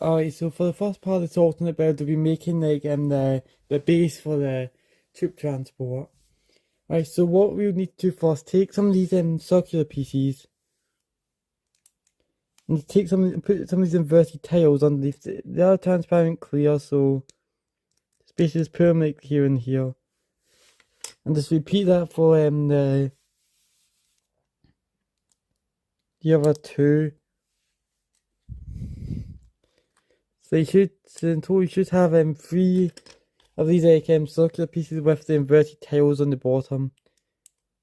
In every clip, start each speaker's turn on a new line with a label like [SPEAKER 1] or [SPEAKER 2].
[SPEAKER 1] Alright, so for the first part of this alternate build, we'll be making like the base for the troop transport. Alright, so what we'll need to do first, take some of these circular pieces and take put some of these inverted tiles underneath. They are transparent clear, so basically just put them like here and here. And just repeat that for the other two. So in total you should have three of these circular pieces with the inverted tiles on the bottom.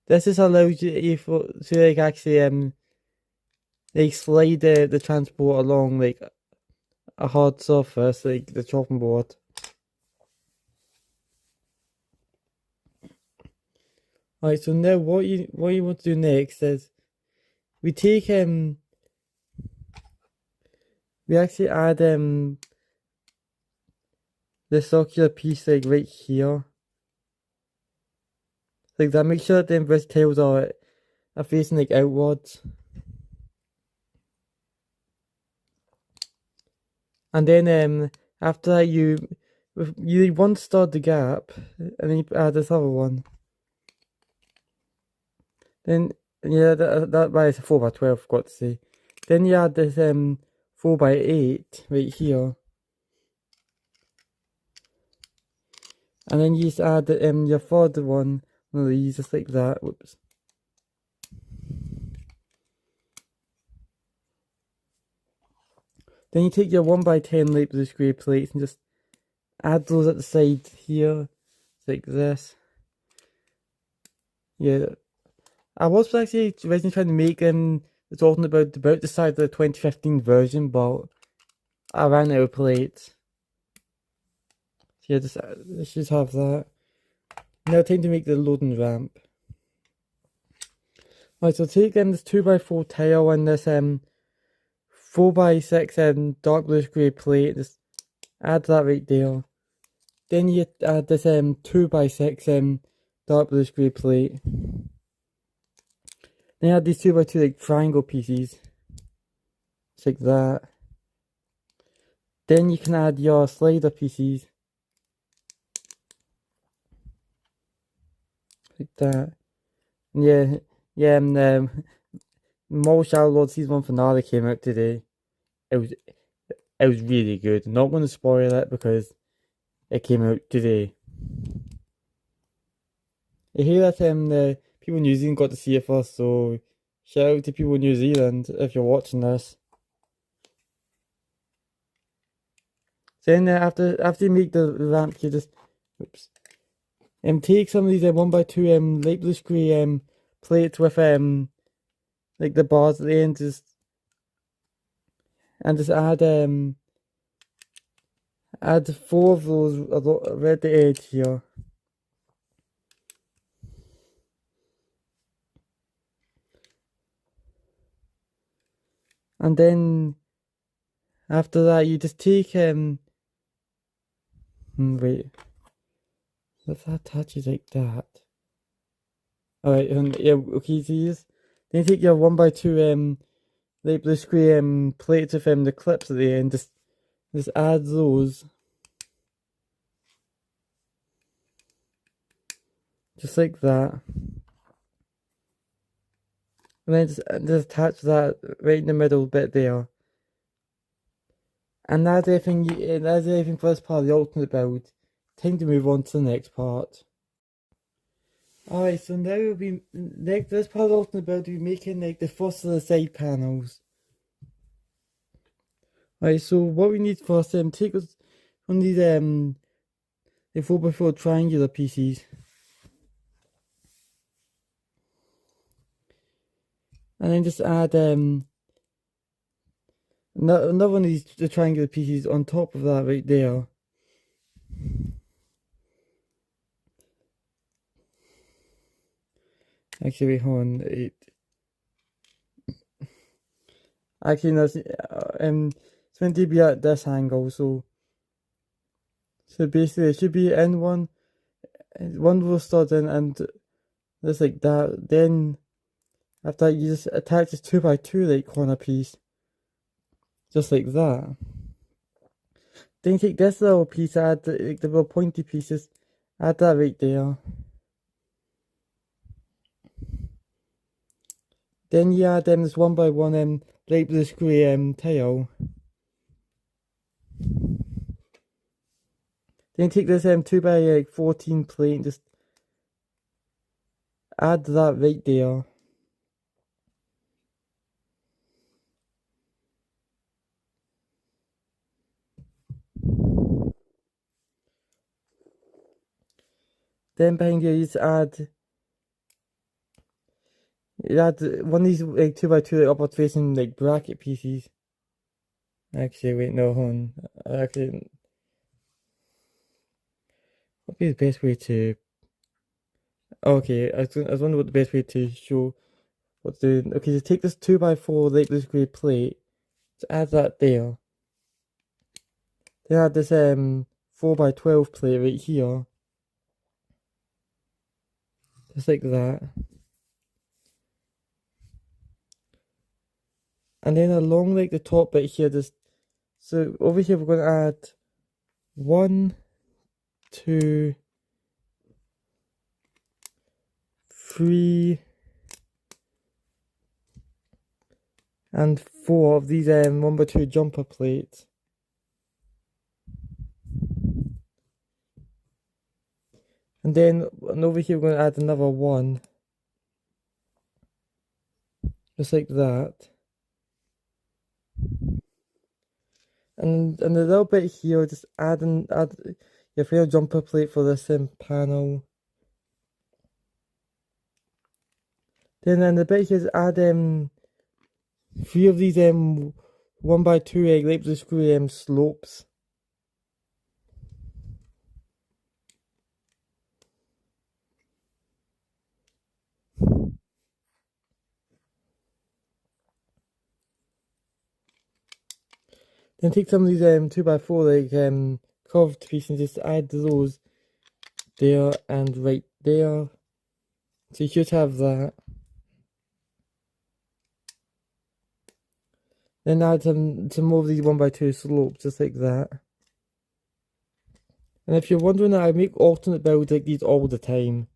[SPEAKER 1] This just allows you to like actually like slide the transport along like a hard surface like the chopping board. Alright, so now what you want to do next is we take we actually add the circular piece like right here. Like that, make sure that the inverted tiles are facing like outwards. And then after that you once start the gap and then you add this other one. Then yeah, that is a 4x12, forgot to say. Then you add this 4x8 right here. And then you just add your third one of these just like that. Whoops. Then you take your 1x10 light square plates and just add those at the side here, like this. Yeah, I was actually originally trying to make it's talking about the size of the 2015 version, but I ran out of plates. So yeah, let's just have that. Now time to make the loading ramp. Right, so take this 2x4 tile and this 4x6 dark bluish grey plate. Just add that right there. Then you add this 2x6 dark bluish grey plate. Then you add these 2x2 like triangle pieces. Just like that. Then you can add your slider pieces. Like that. And yeah, Marvel Shadow Lord Season 1 finale came out today. It was really good. I'm not going to spoil it because it came out today. I hear that the people in New Zealand got to see it first, so shout out to people in New Zealand if you're watching this. Then after you make the ramp, you just take some of these 1x2 light blue grey plates with like the bars at the end, just add 4 of those around the edge here. And then after that you just take wait, if that touches like that. Alright, yeah, okay, so you then take your 1x2 light blue grey plates with the clips at the end, just add those. Just like that. And then just attach that right in the middle bit there. And that's everything for this part of the alternate build. Time to move on to the next part. Alright, so now we'll be this part of the alternate build we'll be making like the first of the side panels. Alright, so what we need first, take us one of these the 4x4 triangular pieces. And then just add another one of these the triangular pieces on top of that right there. Actually, wait, hold on. Actually, no, it's meant to be at this angle, so basically it should be in one will start in and just like that. Then after that, you just attach this 2x2 like corner piece, just like that. then take this little piece, add the little pointy pieces, add that right there. Then you add this 1x1 light blue grey tail. Then take this 2x14 plate and just add that right there. Then behind here, you just add one of these 2x2 upward facing bracket pieces. Actually, wait, no, hold on. Actually, what would be the best way to? Okay, I was wondering what the best way to show what to do. Okay, just take this 2x4 light blue grey plate, just add that there. Then add this 4x12 plate right here. Just like that. And then along the top bit here, so over here we're going to add 1, 2, 3, and 4 of these 1x2 jumper plates. And then over here we're going to add another 1. Just like that. And the little bit here, just add your final jumper plate for this panel. Then the bit here, just add 3 of these 1x2 light blue screw slopes. Then take some of these 2x4 curved pieces and just add those there and right there. So you should have that. Then add some more of these 1x2 slopes, just like that. And if you're wondering, I make alternate builds like these all the time.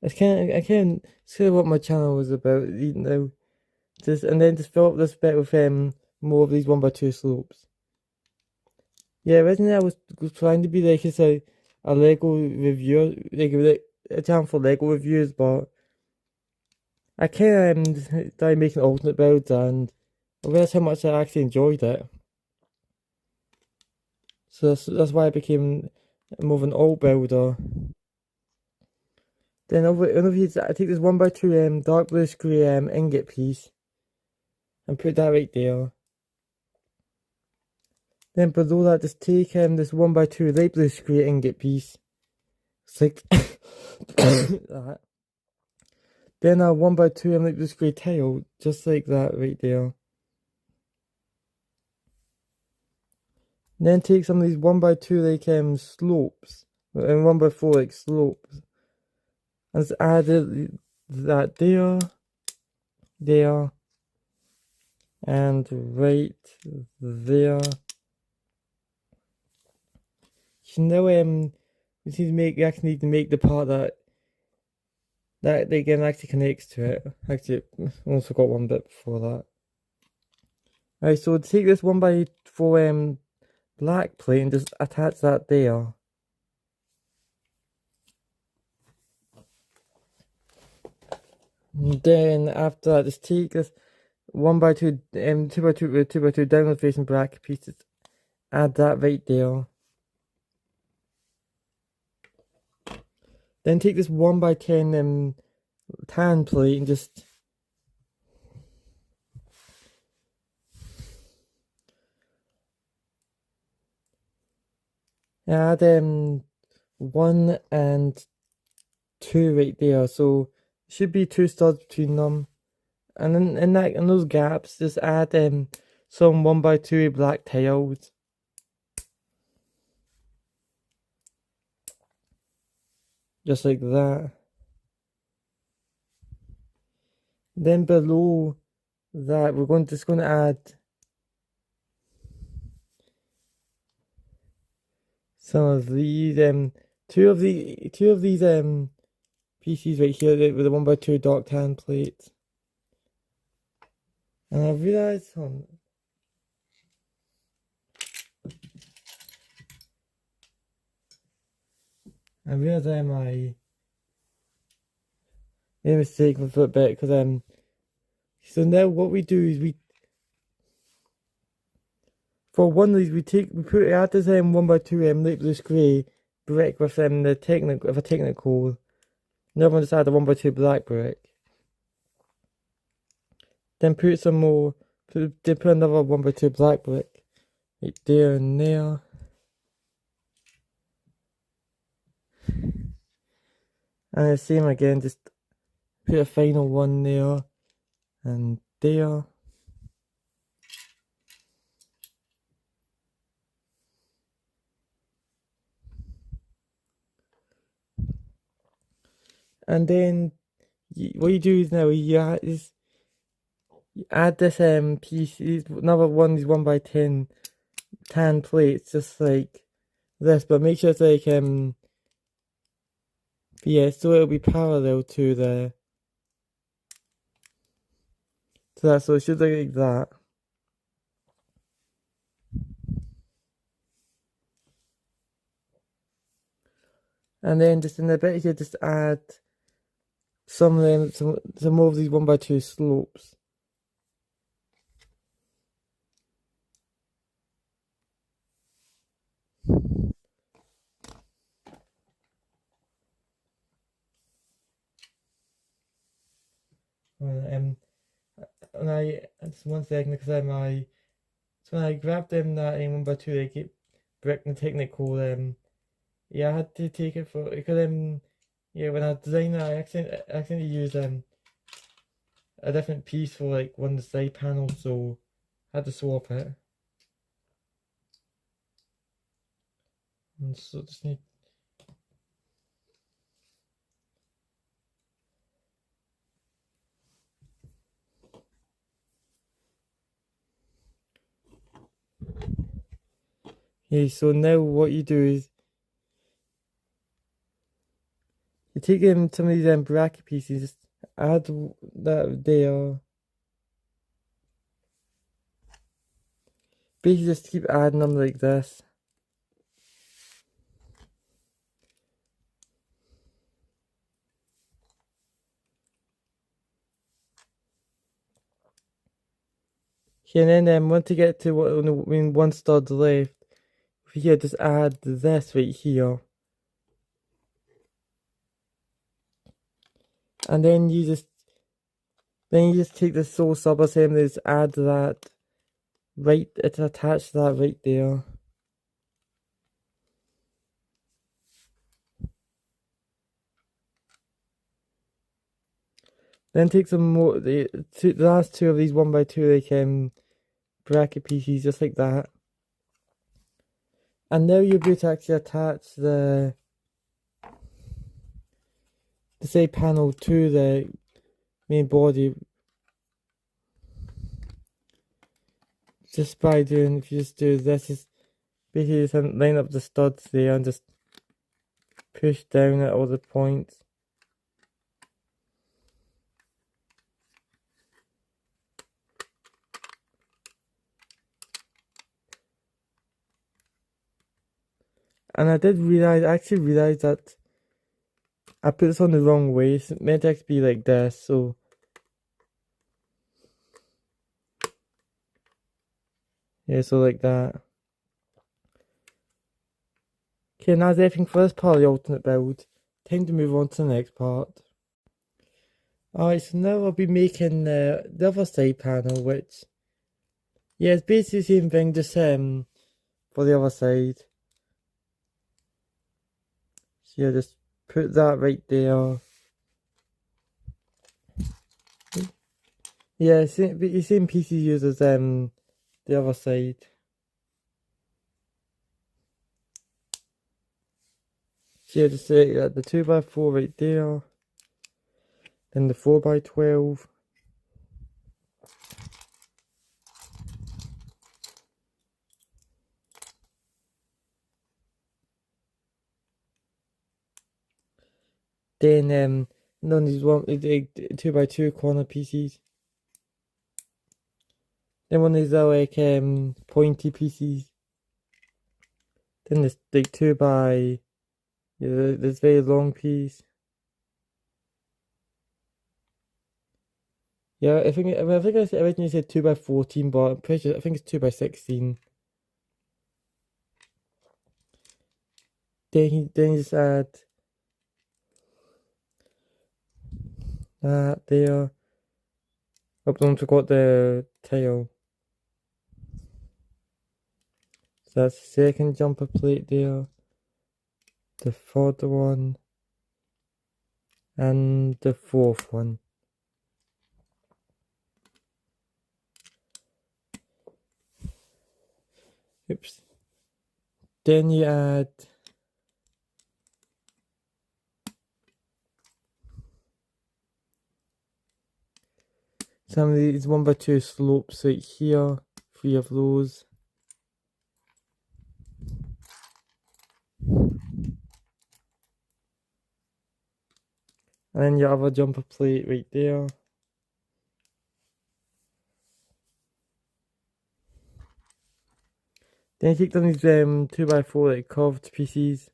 [SPEAKER 1] It's kind of what my channel is about, you know. And then just fill up this bit with more of these 1x2 slopes. Yeah, originally I was trying to be like a Lego reviewer, like a channel for Lego reviews, but I kind of started making alternate builds and I realized how much I actually enjoyed it. So that's why I became more of an alt builder. Then over here, I take this 1x2 dark blue grey ingot piece and put that right there. Then below that, just take this 1x2 light blue grey ingot piece. It's like that. Then a 1x2 light blue grey tile, just like that right there. Then take some of these 1x2 slopes, and 1x4 slopes, and just add that there, and right there. You know, you actually need to make the part that again actually connects to it. Actually, I also got one bit before that. Alright, so take this 1x4 black plate and just attach that there. And then after that, just take this 1x2 2x2 downward facing black pieces, add that right there. Then take this 1x10 tan plate and just add 1 and 2 right there. So should be 2 studs between them. And then in those gaps, just add some 1x2 black tiles. Just like that. Then below that, we're just going to add some of these two of these PCs right here with the 1x2 dock tan plates. And I realised I made a mistake with a bit because so now what we do is for one of these we add this 1x2 light blue grey brick with the technical. Another one just add a 1x2 black brick. Then put some more. Put another 1x2 black brick right there and there. And the same again, just put a final one there and there. And then what you do is now you add this piece, another one, these 1x10 tan plates, just like this, but make sure it's like yeah, so it'll be parallel to that, so it should look like that. And then just in the bit here, just add some more of these 1x2 slopes. And just one second, because so when I grabbed that 1x2 they keep brick and technical yeah, I had to take it for because yeah, when I designed that I accidentally used a different piece for like one of the side panels, so I had to swap it. And so just need yeah, so now what you do is you take some of these bracket pieces, just add that there. Basically just keep adding them like this. Okay, and then once you get to one stud left, here just add this right here. And then you just take the sole sub-assembly, just add that it's attached to that right there. Then take some more, the last two of these 1x2 like bracket pieces, just like that. And now you're able to actually attach the side panel to the main body. Just by doing, if you just do this, just basically just line up the studs there and just push down at all the points. And I actually realized that I put this on the wrong way. It's meant to be like this, so yeah, so like that. Okay, now that's everything for this part of the alternate build. Time to move on to the next part. Alright, so now I'll be making the other side panel, which yeah, it's basically the same thing, just for the other side. So yeah, just put that right there. Yeah, same piece you use as the other side. So yeah, just the 2x4 right there. Then the 4x12. Then none of these 2x2 corner pieces. Then one is like pointy pieces. Then there's like 2x this very long piece. Yeah, I think I originally said 2x14, but I'm pretty sure I think it's 2x16. Then you just add that there. Oh, don't forget the tail. So that's the second jumper plate there. The third one. And the fourth one. Oops. Then you add some of these 1x2 slopes right here, 3 of those. And then your other jumper plate right there. Then you take some of these 2x4 like curved pieces.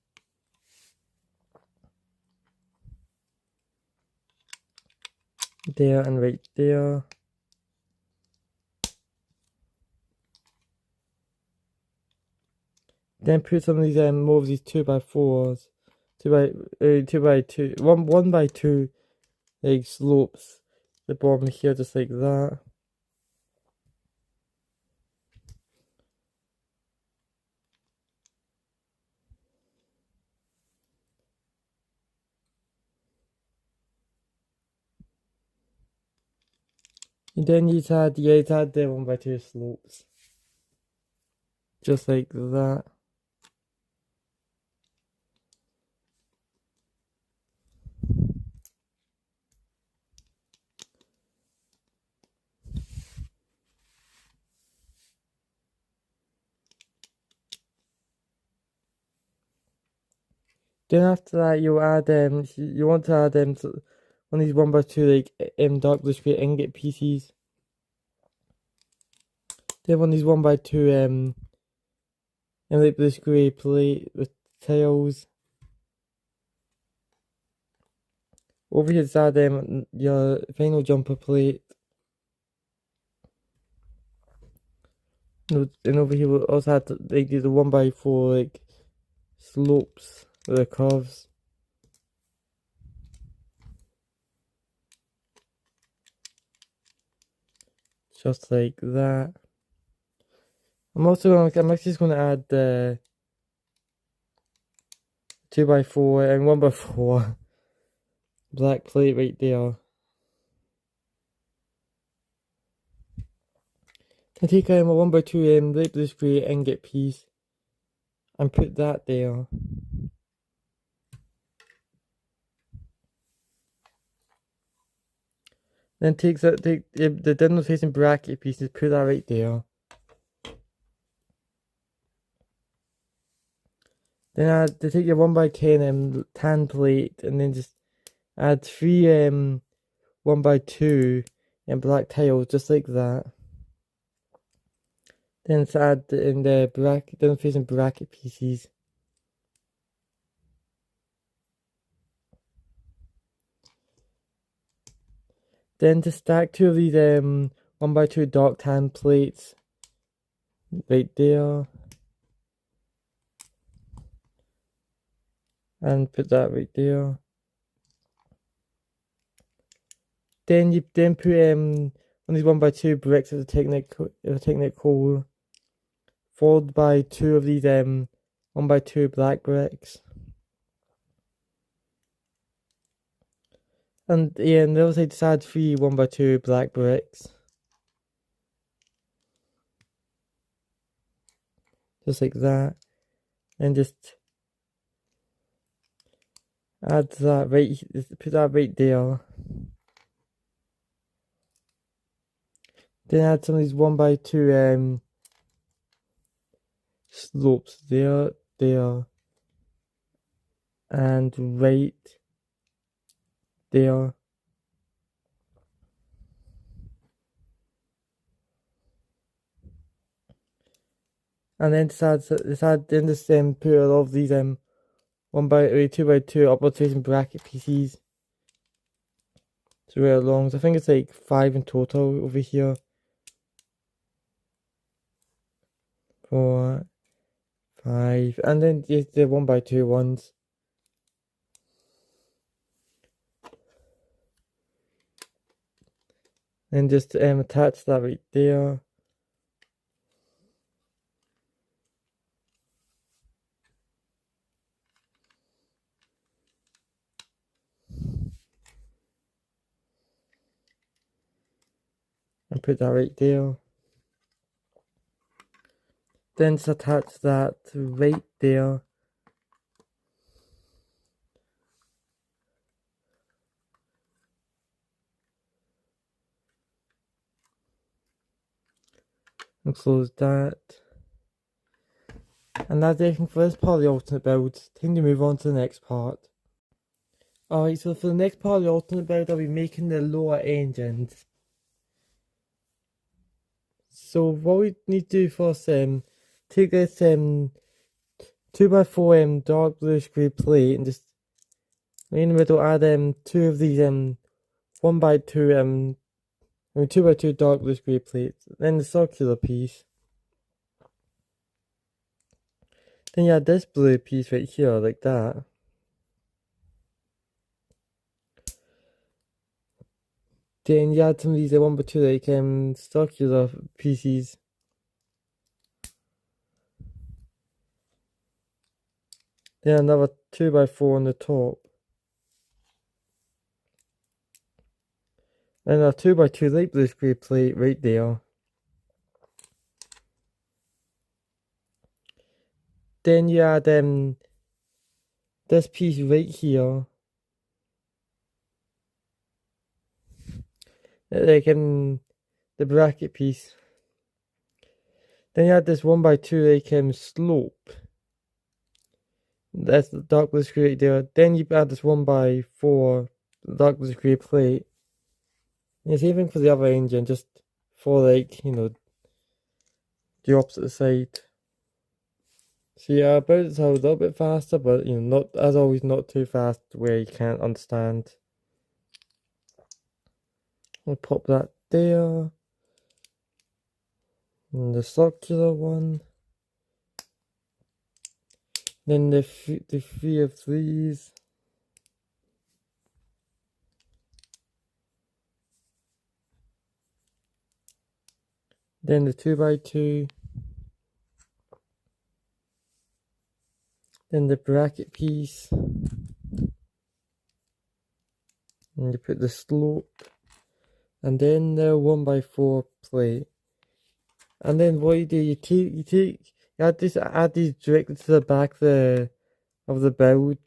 [SPEAKER 1] There and right there. Then put some of these more of these 2x4s, 2x2, 1x2 like slopes the bottom here just like that. And then you add the 1x2 slopes. Just like that. Then after that you add you want to add one of these 1x2 like dark blue grey ingot pieces. Then one of these 1x2 light blue grey plate with tails. Over here is add your final jumper plate. And over here we'll also add like the 1x4 like slopes with the curves. Just like that. I'm actually just gonna add the 2x4 and 1x4 black plate right there. Then take a 1x2 light blue grey ingot piece and put that there. Then take the dinner facing bracket pieces, put that right there. Then take your 1x10 tan plate and then just add 3 1x2 black tiles just like that. Then let's add in the dinner facing bracket pieces. Then to stack 2 of these 1x2 dark tan plates right there. And put that right there. Then you put one of these 1x2 bricks as a Technic hole, followed by 2 of these 1x2 black bricks. And yeah, and the other side just add 3 1x2 black bricks. Just like that. And just add that put that right there. Then add some of these 1x2 slopes there, and right there. And then decide then just put a lot of these 2x2 upward facing bracket pieces throughout along. So I think it's like 5 in total over here. 4, 5, and then just the 1x2 ones. And just attach that right there. And put that right there. Then just attach that right there. And close that. And that's everything for this part of the alternate build. Time to move on to the next part. Alright, so for the next part of the alternate build, I'll be making the lower engines. So what we need to do first, take this 2x4 dark bluish grey plate and just in the middle add 2 of these 1x2 2x2 dark bluish grey plates. Then the circular piece. Then you add this blue piece right here, like that. Then you add some of these 1x2 like circular pieces. Then another 2x4 on the top. And a 2x2 light blue grey plate right there. Then you add this piece right here. Like the bracket piece. Then you add this 1x2 like slope. That's the dark blue grey right there. Then you add this 1x4 dark blue grey plate. And the same thing for the other engine, just for like, the opposite side. So yeah, about it's a little bit faster, but not as always, not too fast where you can't understand. I'll pop that there. And the circular one. Then the 3 of these. Then the 2x2. Then the bracket piece. And you put the slope. And then the 1x4 plate. And then what you do, you add these directly to the back of the build.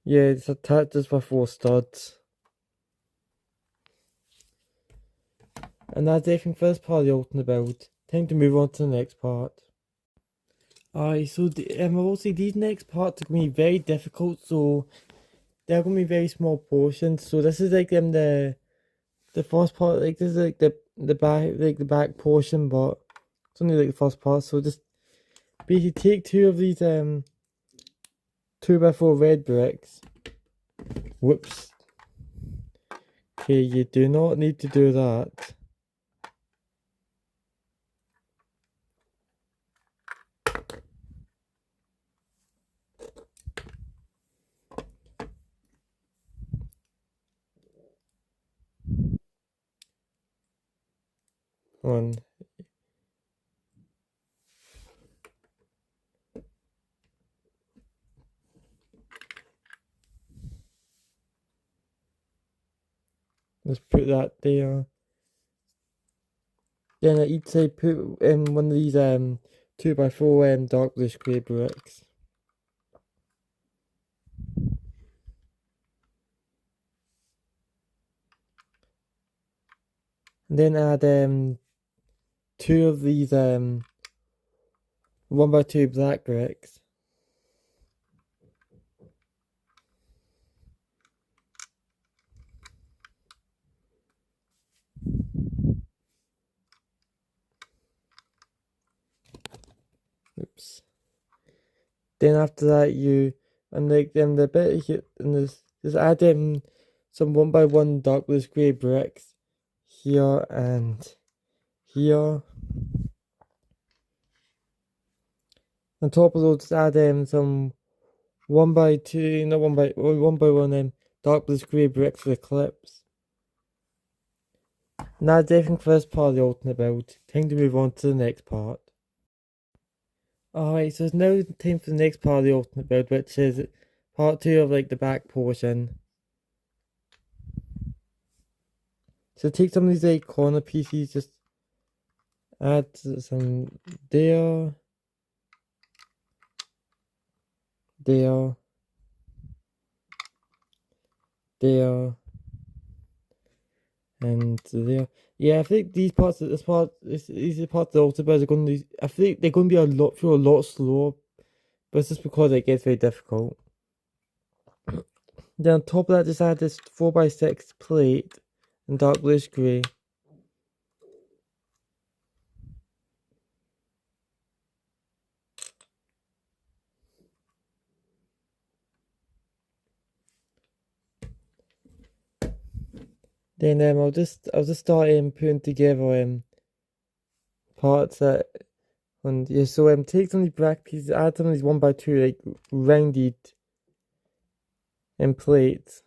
[SPEAKER 1] Yeah, it's attached just by 4 studs. And that's everything for this part of the alternate build. Time to move on to the next part. Alright, so obviously these next parts are going to be very difficult, so they're going to be very small portions. So this is like the first part, like this is like the back portion, but it's only like the first part. So just basically take 2 of these 2x4 red bricks. Whoops. Okay, you do not need to do that. One. Let's put that there. Then at each side put in one of these 2x4 dark bluish grey bricks. And then add 2 of these 1x2 black bricks. clips. Then after that you unlike them the bit here and just add some 1x1 dark bluish grey bricks here and here. On top of those, just add some 1x2, not 1x1 dark bluish grey bricks for the clips. And that's everything for this part of the alternate build. Time to move on to the next part. Alright, so it's now time for the next part of the alternate build, which is part 2 of like the back portion. So take some of these 8 corner pieces, just add some there, there, there, and there. Yeah, I think these parts, these parts of the altar builds are going to, I think they're going to be feel a lot slower, but it's just because it gets very difficult. Then on top of that, just add this 4x6 plate in dark bluish grey. Then I'll just start putting together parts that and yeah, so take some of these black pieces, add some of these 1x2 like rounded plates.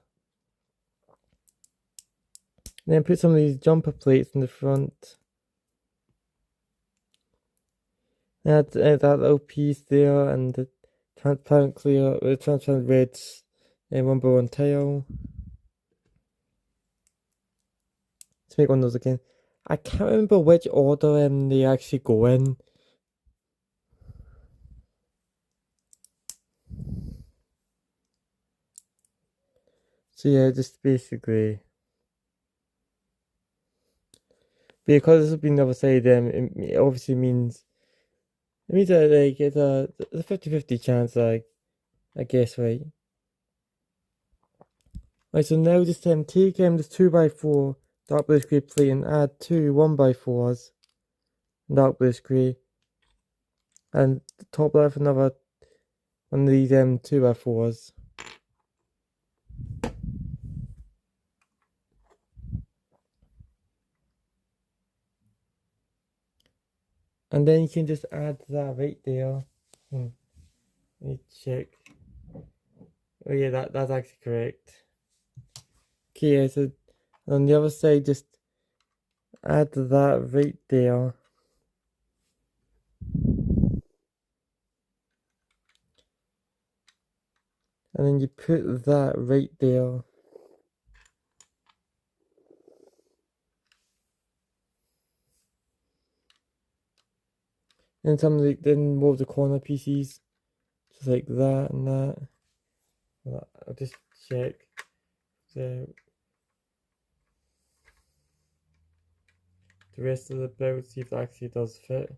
[SPEAKER 1] Then put some of these jumper plates in the front. Add that little piece there and the transparent clear, transparent red 1x1 tile. Let's make one of those again. I can't remember which order they actually go in. So yeah, just basically because this will be the other side, it obviously means that like it's a 50-50 chance, like I guess, right? Right, so now just take this 2x4 dark bluish grey plate and add 2 1x4s dark bluish grey, and top left another one of these 2x4s. And then you can just add that right there. Let me check. Oh yeah, that's actually correct. Okay, so on the other side, just add that right there. And then you put that right there. And then more of the corner pieces, just like that and that. I'll just check the rest of the build, see if it actually does fit.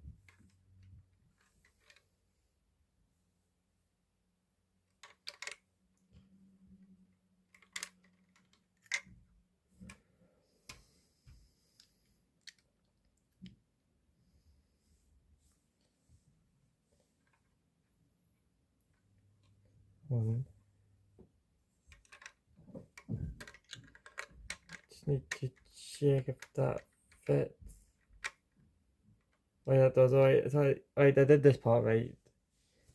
[SPEAKER 1] Just need to check if that fits. Oh yeah, it does. Alright, I did this part right.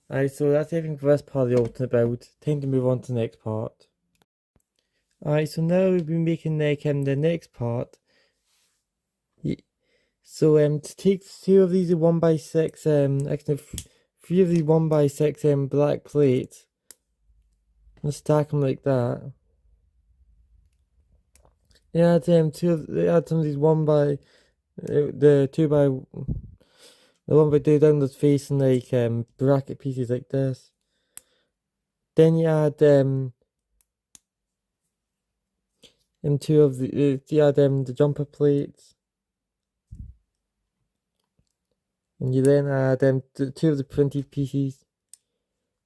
[SPEAKER 1] Alright, so that's everything for this part of the alternate build. Time to move on to the next part. Alright, so now we'll be making the next part. So to take 2 of these 1x6 actually 3 of these 1x6 black plates and stack them like that. Yeah, add add some of these 1x the 2x the 1x2 down that's facing like bracket pieces like this. Then you add 2 of the jumper plates. And you then add 2 of the printed pieces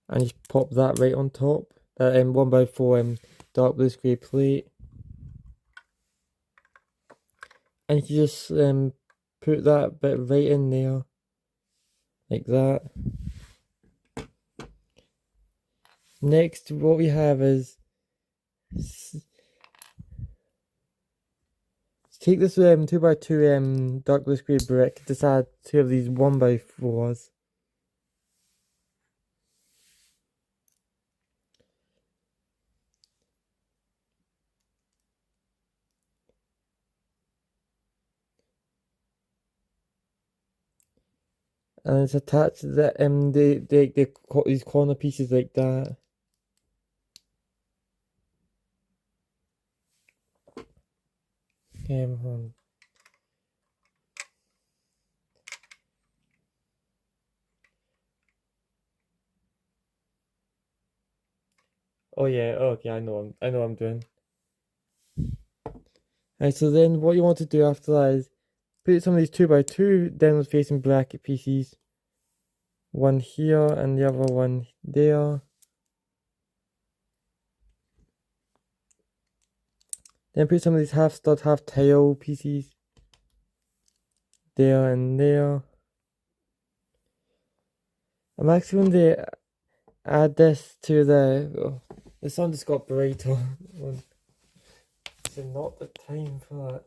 [SPEAKER 1] and just pop that right on top. That 1x4 dark bluish grey plate. And you just put that bit right in there. Like that. Next, what we have is take this 2x2 dark blue grey brick. Just add 2 of these 1x4s. And it's attached to these corner pieces like that. Hold on. Oh yeah, okay, I know what I'm doing. Alright, so then what you want to do after that is put some of these 2x2 downward facing bracket pieces. One here and the other one there. Then put some of these half stud, half tail pieces there and there. I'm actually going to add this to the sun just got brighter. It's not the time for that.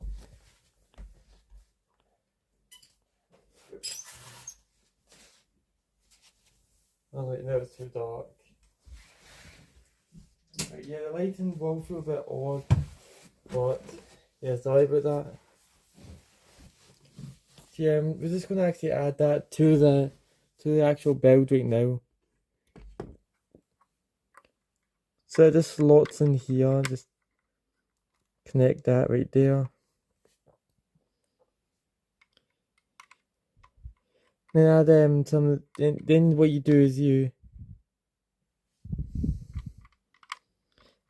[SPEAKER 1] Oh wait, no, it's too dark. Yeah, the lighting will feel a bit odd, but yeah, sorry about that. Yeah, we're just gonna actually add that to the actual build right now. So it just slots in here, just connect that right there. Then add then what you do is you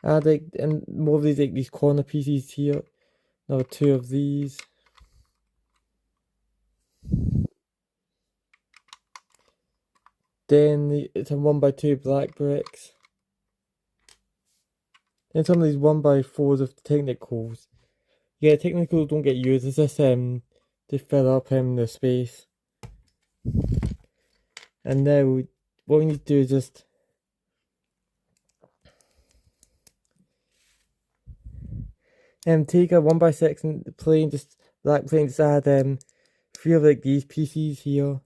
[SPEAKER 1] add and more of these corner pieces here. Another 2 of these. Then some 1x2 black bricks. Then some of these 1x4s of technicals. Yeah, technicals don't get used. It's just to fill up the space. And now what we need to do is just take a 1x6 plane, just black plane, just add 3 of these pieces here.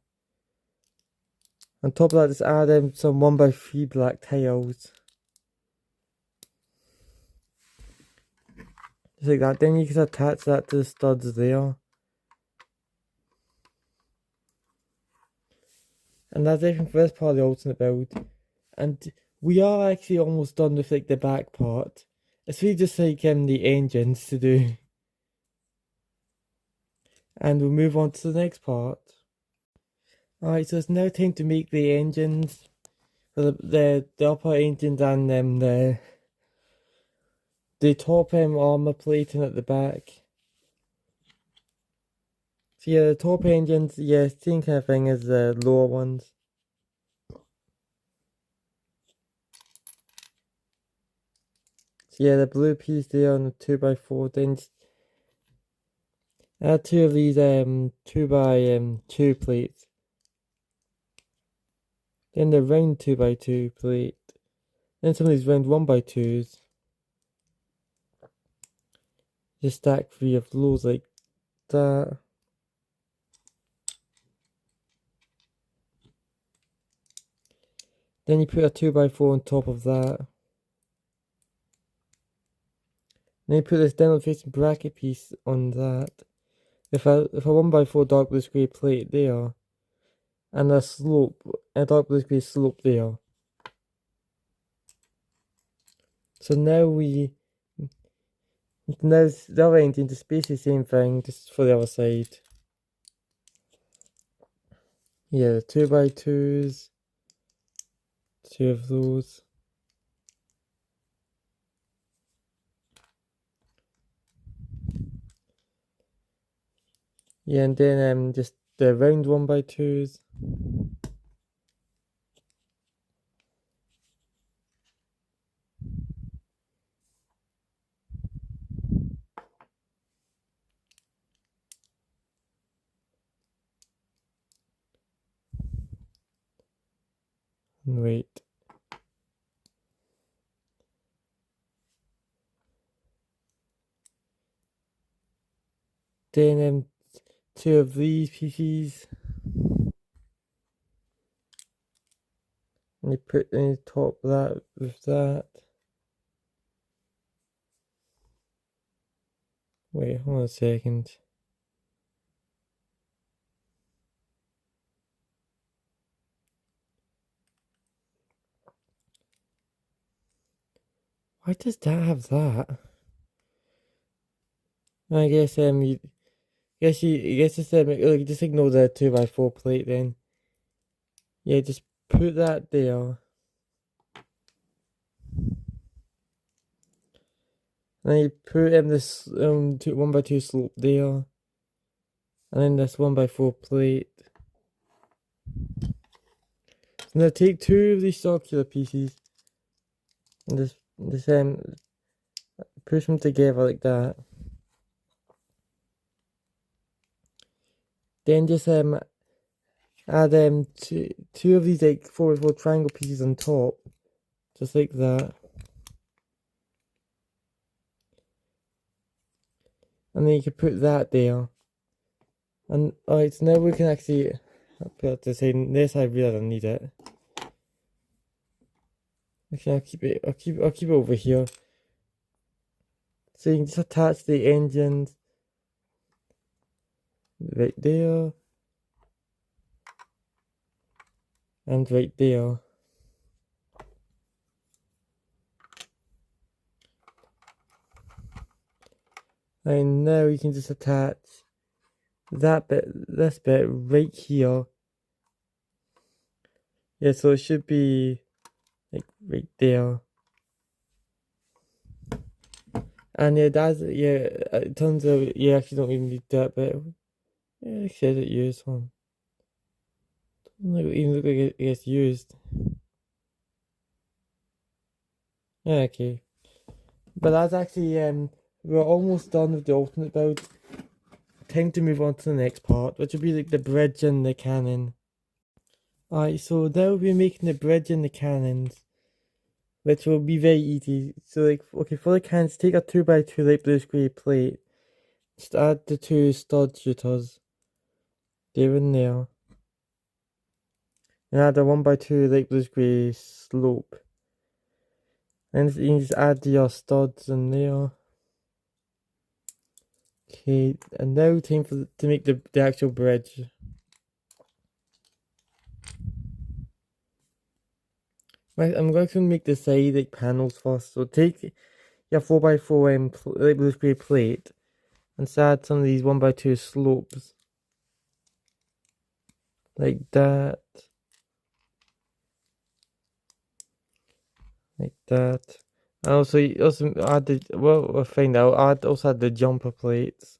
[SPEAKER 1] On top of that, just add some 1x3 black tiles. Just like that. Then you can attach that to the studs there. And that's everything for this part of the alternate build. And we are actually almost done with the back part. It's really just the engines to do. And we'll move on to the next part. Alright, so it's now time to make the engines. For the upper engines and the top armor plating at the back. So yeah, the top engines, yeah, same kind of thing as the lower ones. So yeah, the blue piece there on the 2x4, then add 2 of these 2x2 plates. Then the round 2x2 plate. Then some of these round 1x2s. Just stack 3 of those like that. Then you put a 2x4 on top of that. Then you put this downward facing bracket piece on that. If a 1x4 dark blue grey plate there. And a dark blue grey slope there. So now the other engine just basically the same thing, just for the other side. Yeah, the 2x2s. 2 of those. Yeah, and then just the round 1x2s. Wait. Then two of these pieces. And you put in the top of that with that. Wait, hold on a second. Why does that have that? I guess you just ignore the 2x4 plate then. Yeah, just put that there. And then you put in this 1x2 slope there. And then this 1x4 plate. So now take two of these circular pieces and just push them together like that. Then just add two of these like 4x4 triangle pieces on top, just like that. And then you can put that there. And alright, so now we can actually put this in. This I really don't need it. Okay, I'll keep it over here. So you can just attach the engines right there and right there. And now you can just attach this bit right here. Yeah, so it should be like right there. And yeah, it turns out you actually don't even need that bit. Yeah, it says it used one. Doesn't even look like it gets used. Yeah, okay. But that's actually we're almost done with the alternate build. Time to move on to the next part, which will be like the bridge and the cannon. Alright, so now we'll be making the bridge and the cannons, which will be very easy. So like, okay, for the cannons, take a 2x2 light blue square plate. Just add the two stud shooters. They're in there. And add a 1x2 light blue square slope. And you can just add your studs in there. Okay, and now time to make the actual bridge. Right, I'm going to make the side like panels first. So take your 4x4 light blue square plate and add some of these 1x2 slopes. Like that. Like that. And also add the, well, we'll find out. Also add the jumper plates.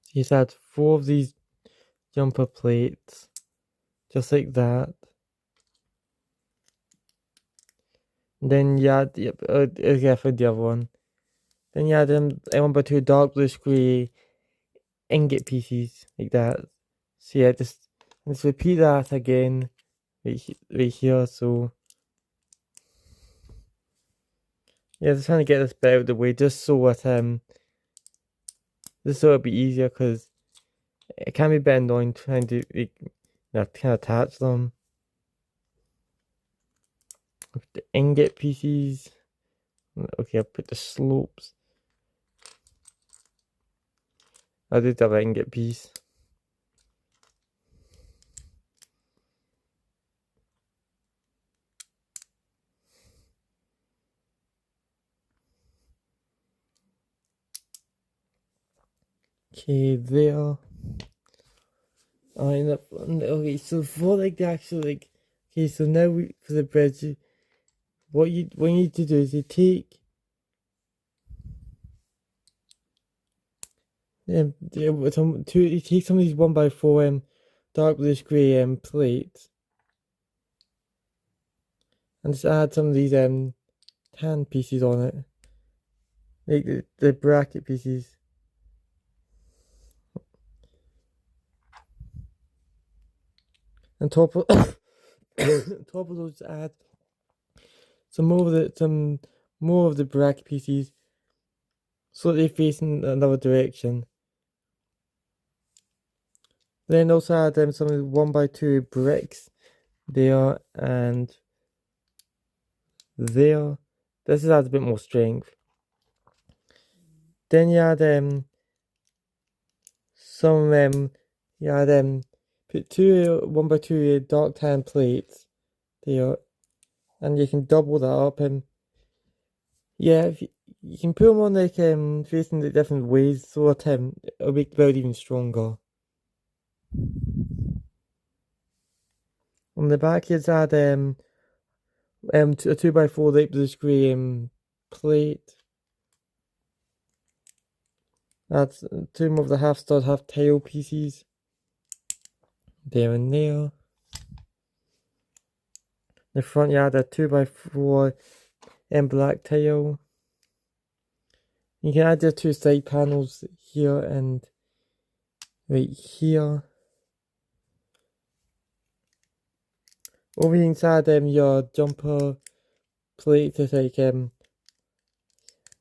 [SPEAKER 1] So you just add 4 of these jumper plates. Just like that. And then you add, I found the other one. Then you add 1x2 dark blue square ingot pieces, like that. So yeah, just repeat that again, right here, so. Yeah, just trying to get this bit out of the way, just so that, it'll be easier, because it can be a bit annoying trying to, kind of attach them. With the ingot pieces. Okay, I'll put the slopes. I did have an ingot piece. Okay, there. Okay, so for like the actual okay, so now for the bridge, what you need to do is you take you take some of these 1x4 dark bluish grey plates and just add some of these tan pieces on it, like the bracket pieces. And top of top of those, add some more of the bracket pieces slightly facing another direction. Then also add some 1x2 bricks there and there. This adds a bit more strength. Then you add put two 1x2 dark tan plates there, and you can double that up, and yeah, if you can put them on like facing the different ways, so that it'll make the build even stronger. On the back, you add a 2x4 light blue screen plate. That's two more of the half stud, half tail pieces. There and there. The front, you add a 2x4 black tail. You can add the two side panels here and right here. Over inside your jumper plate to like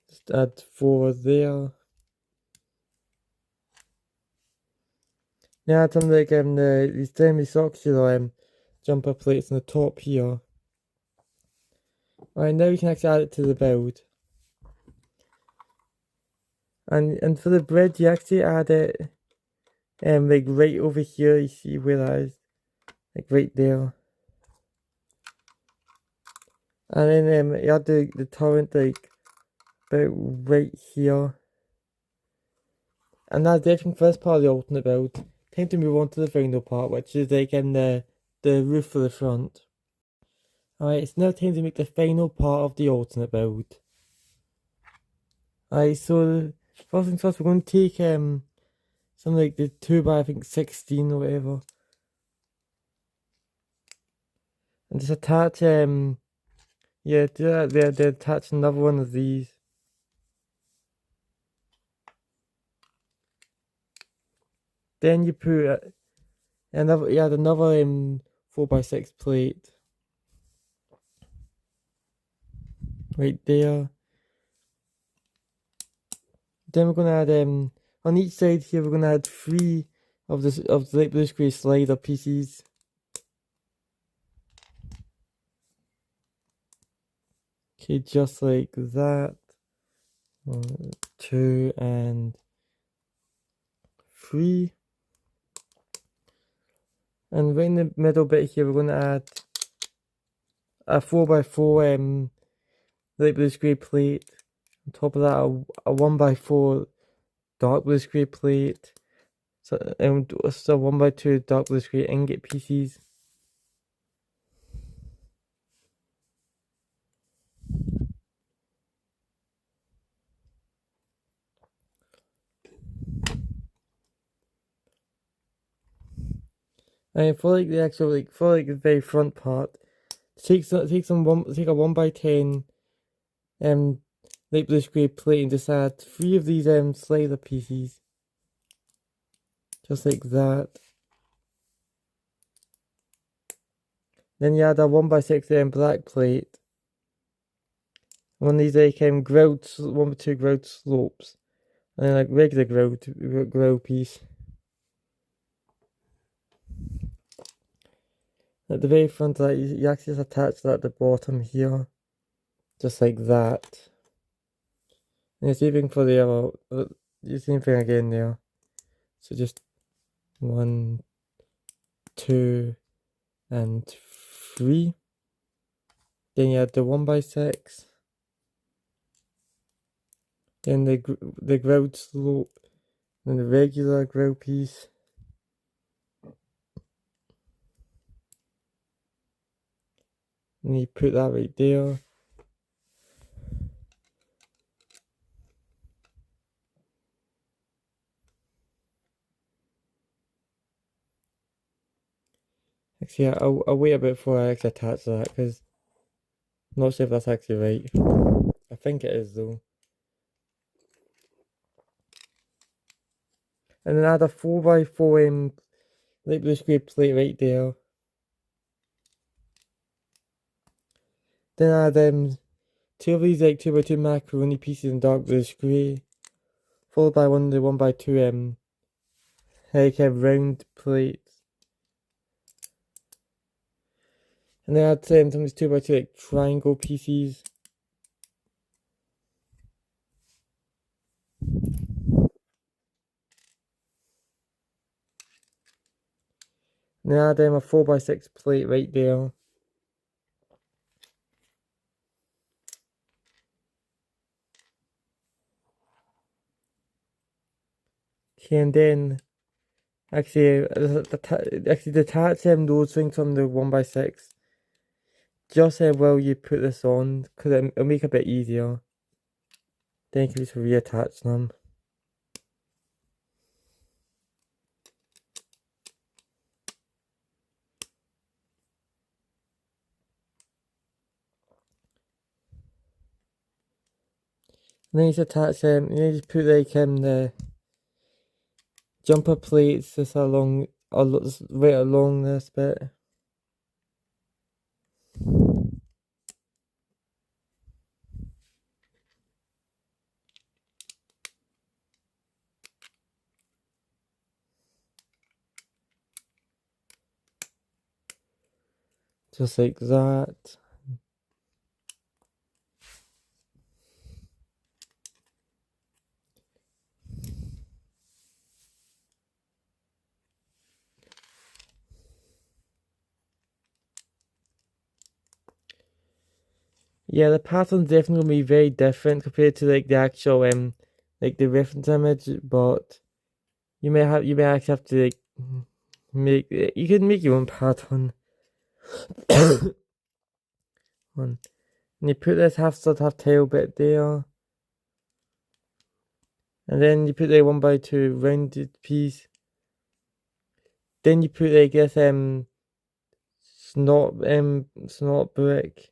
[SPEAKER 1] just add 4 there. Now add some like these semi-circular jumper plates on the top here. Alright, now we can actually add it to the build. And for the bread, you actually add it like right over here. You see where that is, like right there. And then you add the torrent like about right here. And that's everything for this part of the alternate build. Time to move on to the final part, which is like the roof for the front. Alright, it's now time to make the final part of the alternate build. Alright, so first things first, we're going to take something like the 2x I think 16 or whatever, and just attach yeah, do that there, then attach another one of these. Then you put another, you add another 4x6 plate right there. Then we're gonna add on each side here, we're gonna add 3 of the light blue grey slider pieces. Okay, just like that. 1, 2, and 3. And right in the middle bit here, we're gonna add a 4x4 light blue grey plate. On top of that, a 1x4 dark blue grey plate. So 1x2 dark blue grey ingot pieces. And for like the actual for the very front part, take a 1x10 light blue grey plate and just add 3 of these slider pieces. Just like that. Then you add a 1x6 black plate. One of these like 1x2 grilled slopes. And then like regular grill piece. At the very front of that, you actually just attach that at the bottom here. Just like that. And the same thing for the other, the same thing again there. So just 1, 2, and 3. Then you add the 1x6. Then the grilled slope. And the regular grill piece. And you put that right there. Actually, I'll wait a bit before I actually attach that, because I'm not sure if that's actually right. I think it is though. And then add a 4x4 light blue grey plate right there. Then add 2 of these like 2x2 macaroni pieces in dark blue grey. followed by one of the 1x2 like round plates. And then I had some of these 2x2 like triangle pieces. And then I had a 4x6 plate right there. Okay, and then actually detach those things from the 1x6. Just while you put this on, because it'll make it a bit easier. Then you can just reattach them. And then you just attach them, and then you just put like the jumper plates just along, right along this bit. Just like that. Yeah, the pattern's definitely gonna be very different compared to like the actual like the reference image, but you may actually have to like you can make your own pattern. And you put this half stud half tail bit there. And then you put the 1x2 rounded piece. Then you put like this snot brick.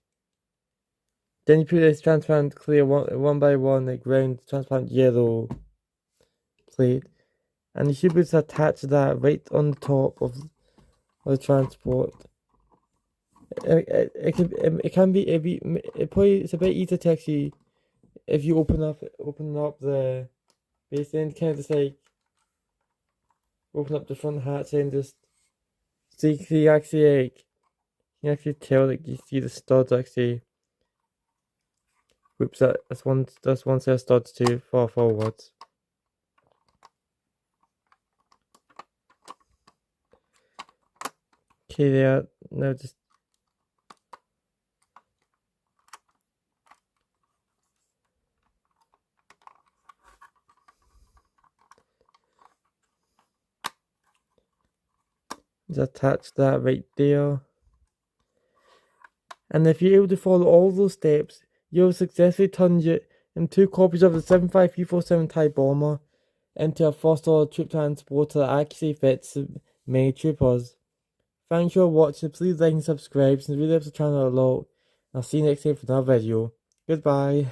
[SPEAKER 1] Then you put this transparent clear 1x1 like round transparent yellow plate. And you should be able to attach that right on the top of the transport. It's a bit easier to actually, if you open up the base end, kind of just like open up the front hatch and just so you can actually like you actually tell like you see the studs actually. Whoops, that's one set of studs too far forwards. Okay, there. Now just attach that right there. And if you're able to follow all those steps, you'll successfully turn your 2 copies of the 75347 Thai bomber into a foster troop transporter that actually fits many troopers. Thanks for watching, please like and subscribe since we really helps the channel a lot. I'll see you next time for another video. Goodbye.